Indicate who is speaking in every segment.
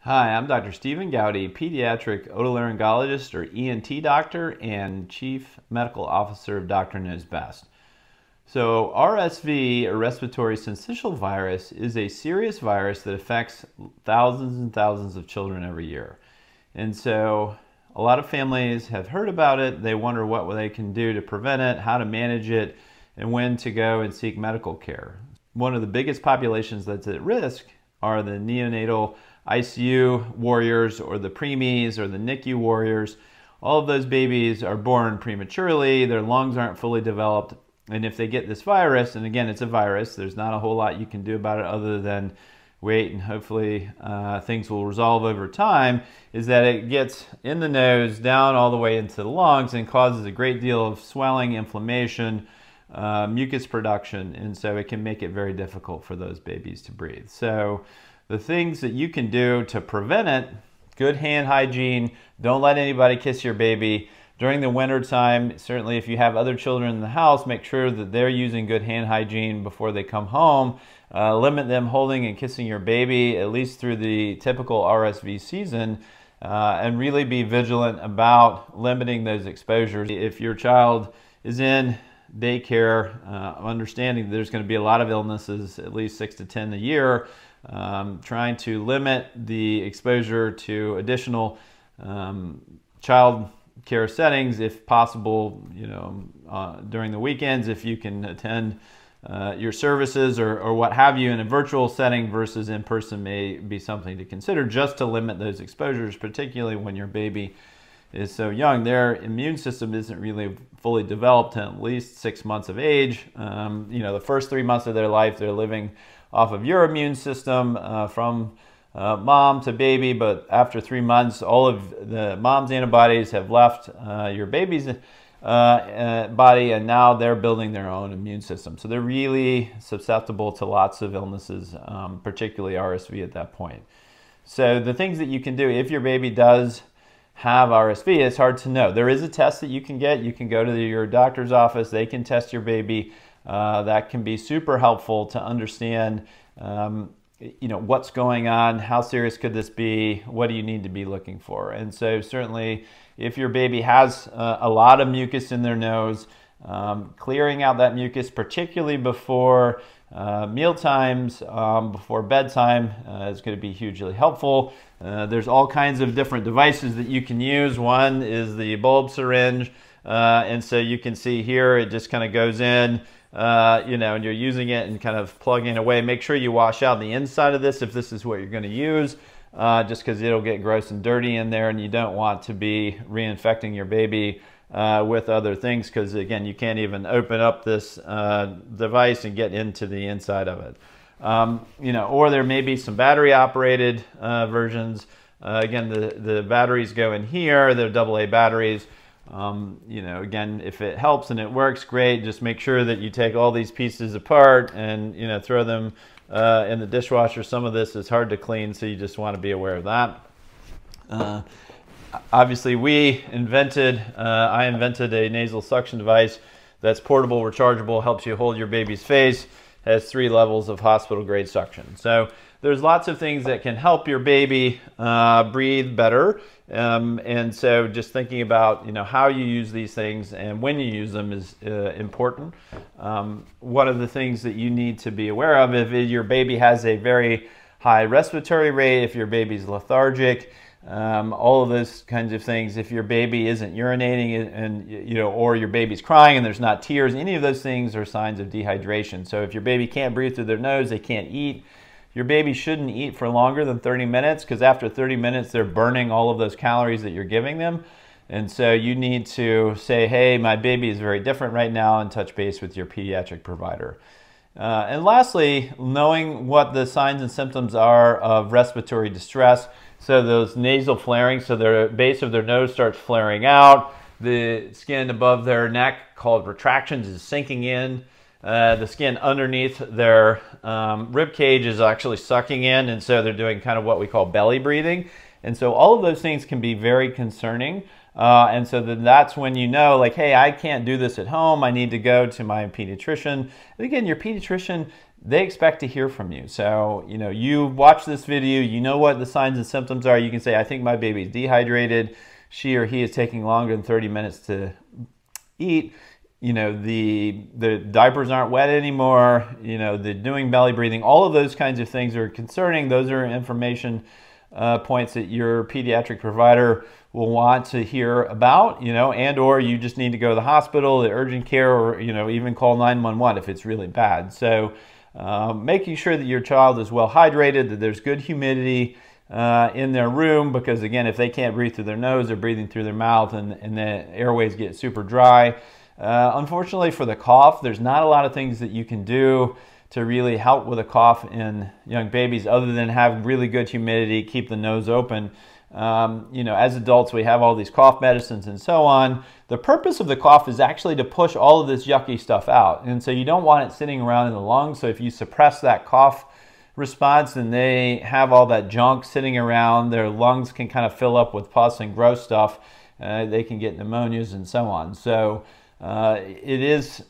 Speaker 1: Hi, I'm Dr. Stephen Goudy, pediatric otolaryngologist or ENT doctor and Chief Medical Officer of Doctor Knows Best. So RSV, or respiratory syncytial virus, is a serious virus that affects thousands and thousands of children every year. And so a lot of families have heard about it. They wonder what they can do to prevent it, how to manage it, and when to go and seek medical care. One of the biggest populations that's at risk are the neonatal ICU warriors or the preemies or the NICU warriors. All of those babies are born prematurely, their lungs aren't fully developed, and if they get this virus, and again it's a virus, there's not a whole lot you can do about it other than wait and hopefully things will resolve over time, is that it gets in the nose, down all the way into the lungs, and causes a great deal of swelling, inflammation, mucus production, and so it can make it very difficult for those babies to breathe. So the things that you can do to prevent it: good hand hygiene, don't let anybody kiss your baby. During the winter time, certainly if you have other children in the house, make sure that they're using good hand hygiene before they come home. Limit them holding and kissing your baby at least through the typical RSV season, and really be vigilant about limiting those exposures. If your child is in daycare, understanding there's going to be a lot of illnesses, at least 6 to 10 a year, trying to limit the exposure to additional child care settings if possible, during the weekends, if you can attend your services or what have you in a virtual setting versus in person, may be something to consider just to limit those exposures, particularly when your baby is so young. Their immune system isn't really fully developed at least 6 months of age. The first 3 months of their life, they're living off of your immune system from mom to baby, but after 3 months, all of the mom's antibodies have left your baby's body, and now they're building their own immune system. So they're really susceptible to lots of illnesses, particularly RSV at that point. So the things that you can do if your baby does have RSV, it's hard to know. There is a test that you can get. You can go to your doctor's office. They can test your baby. That can be super helpful to understand what's going on, how serious could this be, what do you need to be looking for. And so certainly if your baby has a lot of mucus in their nose, clearing out that mucus, particularly before meal times, before bedtime, is going to be hugely helpful. There's all kinds of different devices that you can use. One is the bulb syringe, and so you can see here it just kind of goes in, and you're using it and kind of plugging it away. Make sure you wash out the inside of this if this is what you're going to use, just because it'll get gross and dirty in there, and you don't want to be reinfecting your baby with other things, because again, you can't even open up this device and get into the inside of it. Or there may be some battery operated versions. Again, the batteries go in here. They're AA batteries. Again, if it helps and it works, great. Just make sure that you take all these pieces apart and throw them in the dishwasher. Some of this is hard to clean, so you just want to be aware of that. Obviously, I invented a nasal suction device that's portable, rechargeable, helps you hold your baby's face, has 3 levels of hospital grade suction. So there's lots of things that can help your baby breathe better. And so just thinking about how you use these things and when you use them is important. One of the things that you need to be aware of, if your baby has a very high respiratory rate, if your baby's lethargic, all of those kinds of things, if your baby isn't urinating and or your baby's crying and there's not tears, any of those things are signs of dehydration. So if your baby can't breathe through their nose, they can't eat. Your baby shouldn't eat for longer than 30 minutes, because after 30 minutes they're burning all of those calories that you're giving them. And so you need to say, hey, my baby is very different right now, and touch base with your pediatric provider. And lastly, knowing what the signs and symptoms are of respiratory distress. So those nasal flaring, so the base of their nose starts flaring out, the skin above their neck, called retractions, is sinking in. The skin underneath their rib cage is actually sucking in, and so they're doing kind of what we call belly breathing. And so all of those things can be very concerning. And so then that's when like, hey, I can't do this at home. I need to go to my pediatrician. And again, your pediatrician they expect to hear from you. So, you know, you watch this video, you know what the signs and symptoms are. You can say, I think my baby's dehydrated. She or he is taking longer than 30 minutes to eat. You know, the diapers aren't wet anymore. You know, they're doing belly breathing. All of those kinds of things are concerning. Those are information points that your pediatric provider will want to hear about, you know, and or you just need to go to the hospital, the urgent care, or, you know, even call 911 if it's really bad. So making sure that your child is well hydrated, that there's good humidity in their room, because again, if they can't breathe through their nose, they're breathing through their mouth, and the airways get super dry. Unfortunately for the cough, there's not a lot of things that you can do to really help with a cough in young babies other than have really good humidity, keep the nose open. You know, as adults, we have all these cough medicines and so on. The purpose of the cough is actually to push all of this yucky stuff out. And so you don't want it sitting around in the lungs. So if you suppress that cough response, then they have all that junk sitting around. Their lungs can kind of fill up with pus and gross stuff. They can get pneumonias and so on. So it is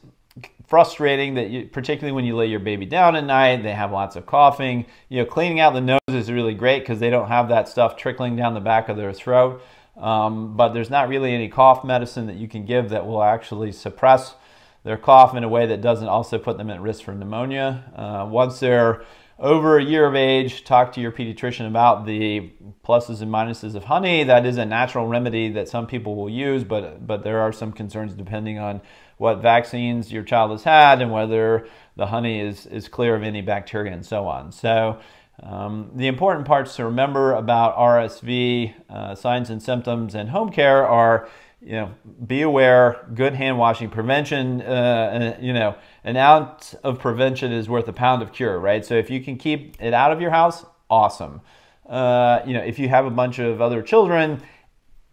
Speaker 1: frustrating that particularly when you lay your baby down at night, they have lots of coughing. You know, cleaning out the nose is really great because they don't have that stuff trickling down the back of their throat. But there's not really any cough medicine that you can give that will actually suppress their cough in a way that doesn't also put them at risk for pneumonia. Once they're over a year of age, talk to your pediatrician about the pluses and minuses of honey. That is a natural remedy that some people will use, but there are some concerns depending on what vaccines your child has had and whether the honey is clear of any bacteria and so on. So the important parts to remember about RSV signs and symptoms and home care are, you know, be aware, good hand washing, prevention, you know, an ounce of prevention is worth a pound of cure, right? So if you can keep it out of your house, awesome. You know, if you have a bunch of other children,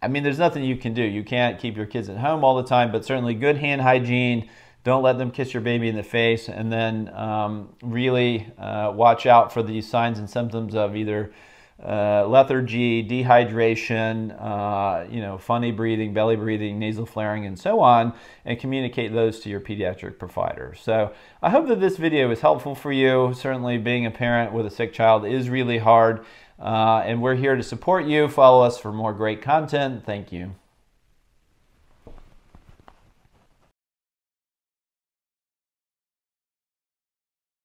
Speaker 1: I mean, there's nothing you can do. You can't keep your kids at home all the time, but certainly good hand hygiene. Don't let them kiss your baby in the face, and then really watch out for these signs and symptoms of either lethargy, dehydration, you know, funny breathing, belly breathing, nasal flaring, and so on, and communicate those to your pediatric provider. So I hope that this video is helpful for you. Certainly being a parent with a sick child is really hard, and we're here to support you. Follow us for more great content. Thank you.